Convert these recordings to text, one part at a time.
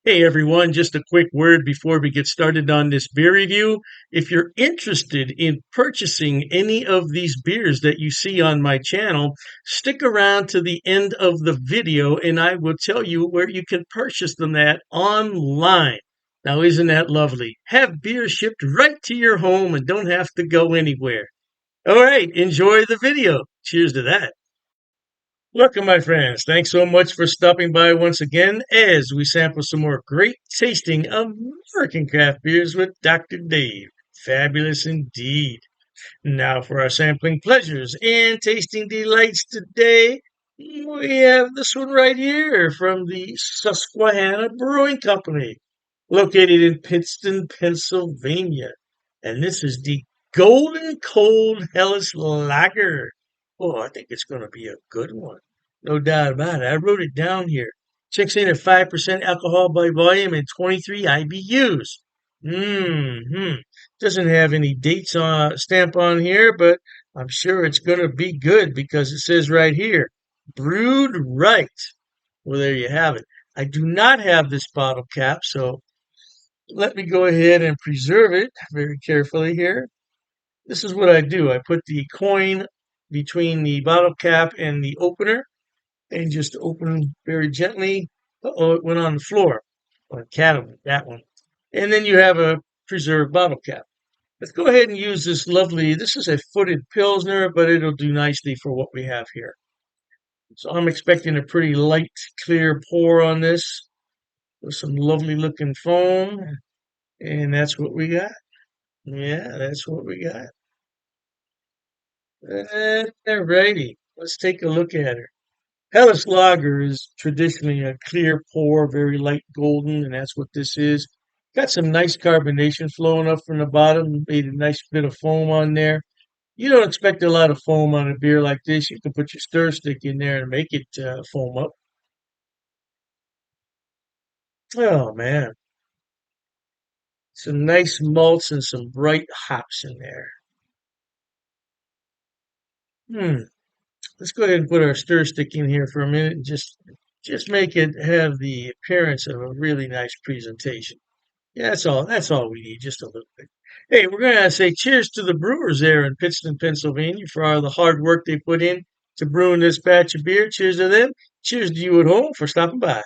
Hey everyone, just a quick word before we get started on this beer review. If you're interested in purchasing any of these beers that you see on my channel, stick around to the end of the video and I will tell you where you can purchase them at online. Now, isn't that lovely? Have beer shipped right to your home and don't have to go anywhere. All right, enjoy the video. Cheers to that. Welcome, my friends. Thanks so much for stopping by once again as we sample some more great tasting American craft beers with Dr. Dave. Fabulous indeed. Now, for our sampling pleasures and tasting delights today, we have this one right here from the Susquehanna Brewing Company, located in Pittson, Pennsylvania. And this is the Goldencold Hellas Lager. Oh, I think it's going to be a good one. No doubt about it. I wrote it down here. Checks in at 5% alcohol by volume and 23 IBUs. Hmm. Doesn't have any dates on stamp on here, but I'm sure it's going to be good because it says right here, brewed right. Well, there you have it. I do not have this bottle cap, so let me go ahead and preserve it very carefully here. This is what I do. I put the coin between the bottle cap and the opener and just open very gently. Uh-oh, it went on the floor. Or cat that one. And then you have a preserved bottle cap. Let's go ahead and use this lovely, this is a footed Pilsner, but it'll do nicely for what we have here. So I'm expecting a pretty light, clear pour on this with some lovely looking foam. And that's what we got. Yeah, that's what we got. Alrighty, let's take a look at her. Hellas Lager is traditionally a clear pour, very light golden, and that's what this is. Got some nice carbonation flowing up from the bottom, made a nice bit of foam on there. You don't expect a lot of foam on a beer like this. You can put your stir stick in there and make it foam up. Oh man, some nice malts and some bright hops in there. Hmm. Let's go ahead and put our stir stick in here for a minute and just make it have the appearance of a really nice presentation. Yeah, that's all we need, just a little bit. Hey, we're gonna say cheers to the brewers there in Pittston, Pennsylvania for all the hard work they put in to brewing this batch of beer. Cheers to them. Cheers to you at home for stopping by.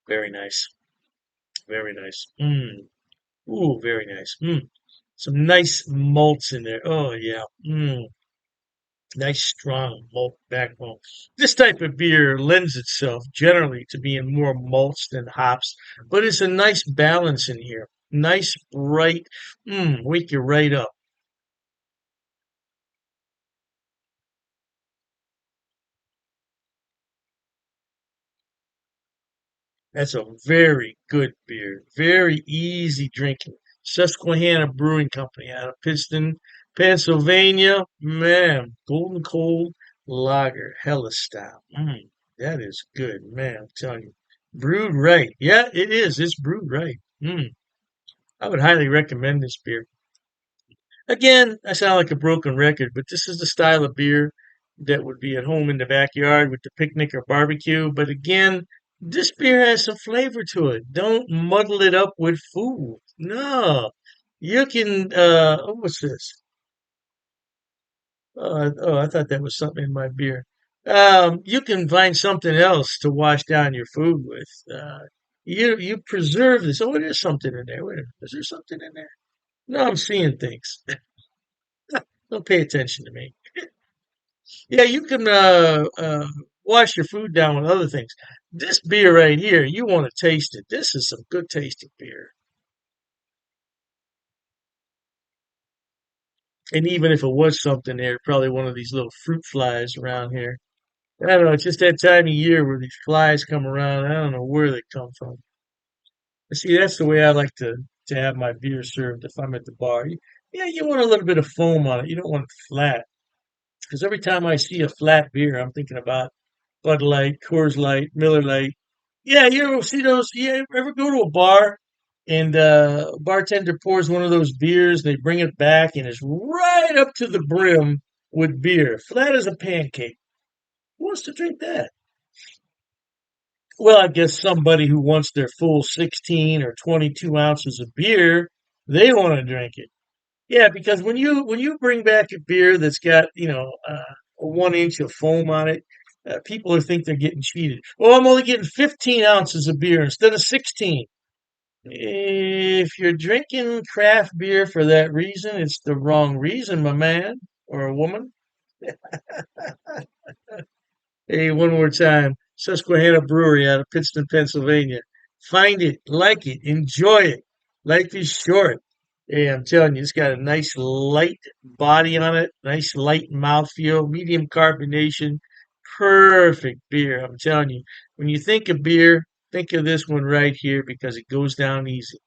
Very nice. Very nice. Ooh, very nice. Some nice malts in there. Oh yeah. Nice strong malt backbone. This type of beer lends itself generally to being more malts than hops, but it's a nice balance in here. Nice, bright, wake you right up. That's a very good beer. Very easy drinking. Susquehanna Brewing Company out of Pittston, Pennsylvania. Man, Golden Cold Lager, hella style. That is good, man. I'm telling you. Brewed right. Yeah, it is. It's brewed right. I would highly recommend this beer. Again, I sound like a broken record, but this is the style of beer that would be at home in the backyard with the picnic or barbecue. But again, this beer has some flavor to it. Don't muddle it up with food. No, you can. Oh, what's this? Oh, I thought that was something in my beer. You can find something else to wash down your food with. You preserve this. Oh, there's something in there. Wait a minute. Is there something in there? No, I'm seeing things. Don't pay attention to me. Yeah, you can wash your food down with other things. This beer right here, you want to taste it. This is some good tasting beer. And even if it was something there, probably one of these little fruit flies around here. I don't know. It's just that time of year where these flies come around. I don't know where they come from. But see, that's the way I like to have my beer served if I'm at the bar. Yeah, you want a little bit of foam on it. You don't want it flat. Because every time I see a flat beer, I'm thinking about Bud Light, Coors Light, Miller Light. Yeah, you ever see those? Yeah, ever go to a bar And bartender pours one of those beers. They bring it back, and it's right up to the brim with beer, flat as a pancake. Who wants to drink that? Well, I guess somebody who wants their full 16 or 22 ounces of beer, they want to drink it. Yeah, because when you bring back a beer that's got a 1 inch of foam on it, people think they're getting cheated. Well, I'm only getting 15 ounces of beer instead of 16. If you're drinking craft beer for that reason, it's the wrong reason, my man or a woman. Hey, one more time. Susquehanna Brewery out of Pittston, Pennsylvania. Find it, like it, enjoy it. Life is short. Hey, I'm telling you, it's got a nice light body on it, nice light mouthfeel, medium carbonation, perfect beer. I'm telling you, when you think of beer, think of this one right here because it goes down easy.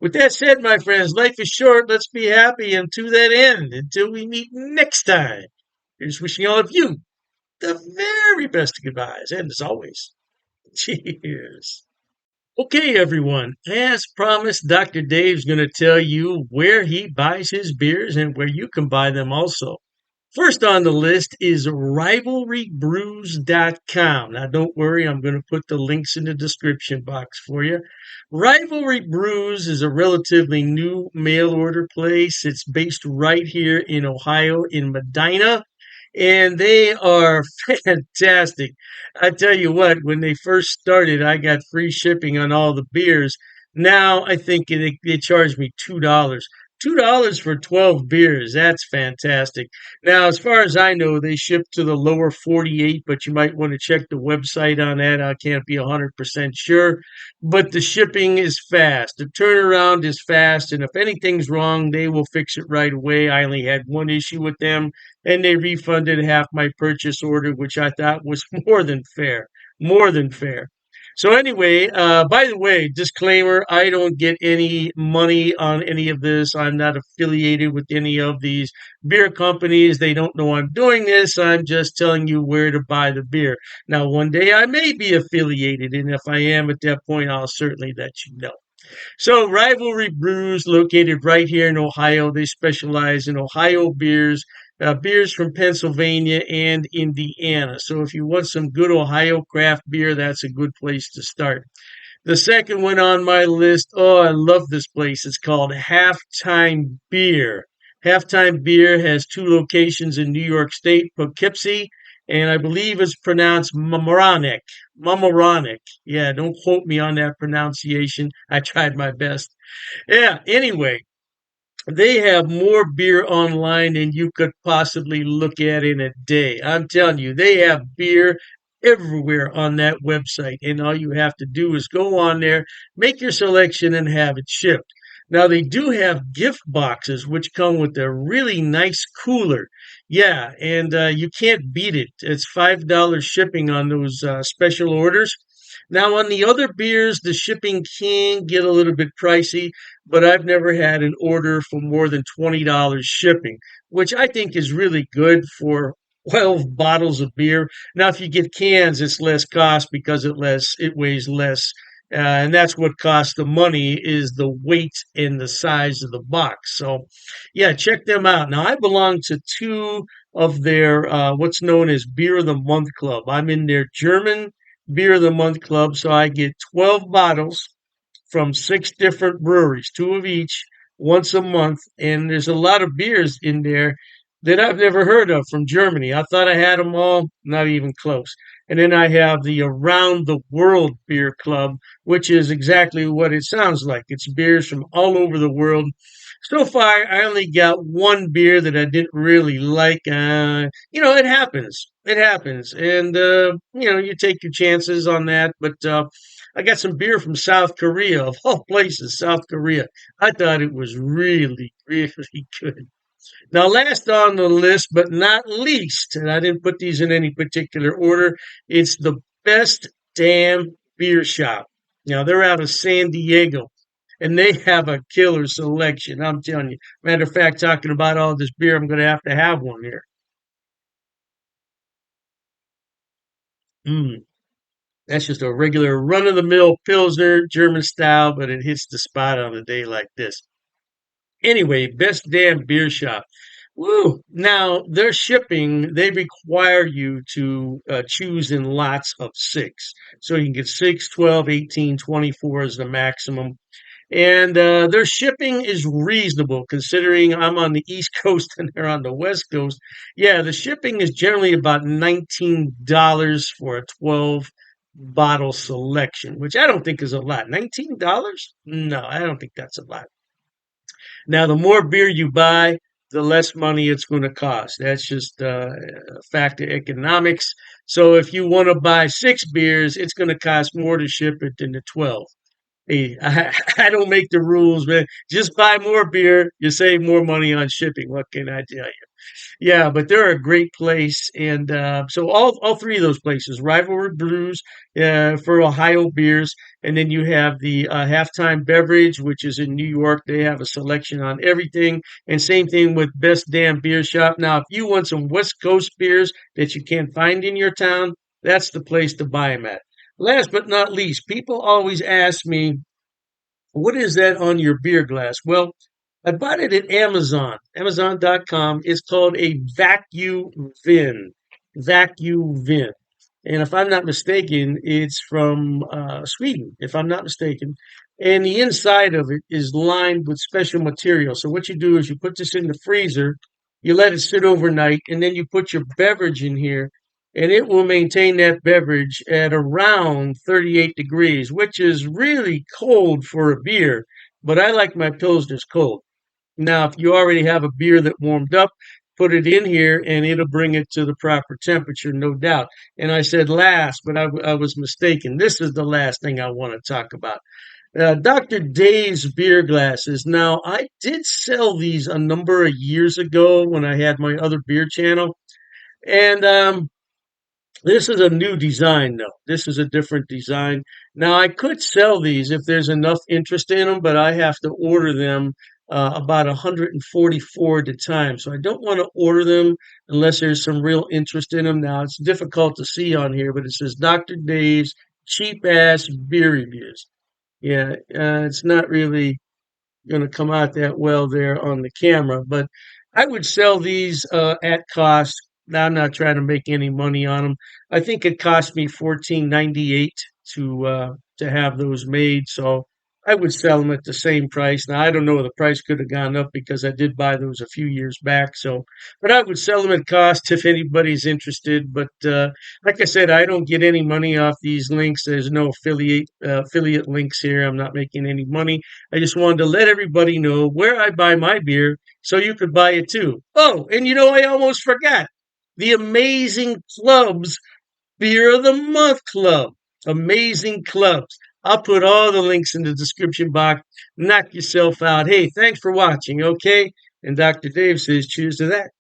With that said, my friends, life is short. Let's be happy. And to that end, until we meet next time, here's wishing all of you the very best of goodbyes. And as always, cheers. Okay, everyone. As promised, Dr. Dave's going to tell you where he buys his beers and where you can buy them also. First on the list is rivalrybrews.com. Now, don't worry, I'm going to put the links in the description box for you. Rivalry Brews is a relatively new mail order place. It's based right here in Ohio, in Medina, and they are fantastic. I tell you what, when they first started, I got free shipping on all the beers. Now I think they charge me $2. $2 for 12 beers. That's fantastic. Now, as far as I know, they ship to the lower 48, but you might want to check the website on that. I can't be 100% sure. But the shipping is fast. The turnaround is fast. And if anything's wrong, they will fix it right away. I only had one issue with them, and they refunded half my purchase order, which I thought was more than fair. More than fair. So anyway, by the way, disclaimer, I don't get any money on any of this. I'm not affiliated with any of these beer companies. They don't know I'm doing this. I'm just telling you where to buy the beer. Now, one day I may be affiliated, and if I am at that point, I'll certainly let you know. So, Rivalry Brews, located right here in Ohio, they specialize in Ohio beers, beers from Pennsylvania and Indiana. So, if you want some good Ohio craft beer, that's a good place to start. The second one on my list, oh, I love this place. It's called Halftime Beer. Halftime Beer has two locations in New York State, Poughkeepsie, and I believe it's pronounced Mamaroneck. Mamaroneck. Yeah, don't quote me on that pronunciation. I tried my best. Yeah, anyway, they have more beer online than you could possibly look at in a day. I'm telling you, they have beer everywhere on that website. And all you have to do is go on there, make your selection, and have it shipped. Now, they do have gift boxes, which come with a really nice cooler. Yeah, and you can't beat it. It's $5 shipping on those special orders. Now, on the other beers, the shipping can get a little bit pricey, but I've never had an order for more than $20 shipping, which I think is really good for 12 bottles of beer. Now, if you get cans, it's less cost because it weighs less. And that's what costs the money is the weight and the size of the box. So, yeah, check them out. Now, I belong to two of their what's known as Beer of the Month Club. I'm in their German Beer of the Month Club, so I get 12 bottles from six different breweries, two of each, once a month. And there's a lot of beers in there that I've never heard of from Germany. I thought I had them all, not even close. And then I have the Around the World Beer Club, which is exactly what it sounds like. It's beers from all over the world. So far, I only got one beer that I didn't really like. It happens. It happens. And, you take your chances on that. But I got some beer from South Korea, of all places, South Korea. I thought it was really, really good. Now, last on the list, but not least, and I didn't put these in any particular order, it's the Best Damn Beer Shop. Now, they're out of San Diego, and they have a killer selection. I'm telling you. Matter of fact, talking about all this beer, I'm going to have one here. Mm. That's just a regular run of the mill Pilsner, German style, but it hits the spot on a day like this. Anyway, best damn beer shop. Woo! Now, their shipping, they require you to choose in lots of six. So you can get 6, 12, 18, 24 is the maximum. And their shipping is reasonable considering I'm on the East Coast and they're on the West Coast. Yeah, the shipping is generally about $19 for a 12 bottle selection, which I don't think is a lot. $19? No, I don't think that's a lot. Now, the more beer you buy, the less money it's going to cost. That's just a fact of economics. So if you want to buy six beers, it's going to cost more to ship it than the 12. Hey, I don't make the rules, man. Just buy more beer. You save more money on shipping. What can I tell you? Yeah, but they're a great place, and so all three of those places, Rivalry Brews for Ohio beers, and then you have the Halftime Beverage, which is in New York. They have a selection on everything, and same thing with Best Damn Beer Shop. Now, if you want some West Coast beers that you can't find in your town, that's the place to buy them at. Last but not least, people always ask me, what is that on your beer glass? Well, I bought it at Amazon, Amazon.com. It's called a vacuum vin. Vacuum vin. And if I'm not mistaken, it's from Sweden, if I'm not mistaken. And the inside of it is lined with special material. So what you do is you put this in the freezer, you let it sit overnight, and then you put your beverage in here, and it will maintain that beverage at around 38 degrees, which is really cold for a beer. But I like my Pilsners cold. Now, if you already have a beer that warmed up, put it in here and it'll bring it to the proper temperature, no doubt. And I said last, but I was mistaken. This is the last thing I want to talk about. Dr. Dave's beer glasses. Now, I did sell these a number of years ago when I had my other beer channel. And this is a new design, though. This is a different design. Now, I could sell these if there's enough interest in them, but I have to order them about 144 at a time. So I don't want to order them unless there's some real interest in them. Now, it's difficult to see on here, but it says Dr. Dave's cheap ass beer reviews. Yeah, it's not really going to come out that well there on the camera. But I would sell these at cost. Now, I'm not trying to make any money on them. I think it cost me 14.98 to have those made. So I would sell them at the same price. Now I don't know, the price could have gone up because I did buy those a few years back. So, but I would sell them at cost if anybody's interested. But like I said, I don't get any money off these links. There's no affiliate links here. I'm not making any money. I just wanted to let everybody know where I buy my beer so you could buy it too. Oh, and you know, I almost forgot the Amazing Clubs Beer of the Month Club. Amazing Clubs. I'll put all the links in the description box. Knock yourself out. Hey, thanks for watching, okay? And Dr. Dave says cheers to that.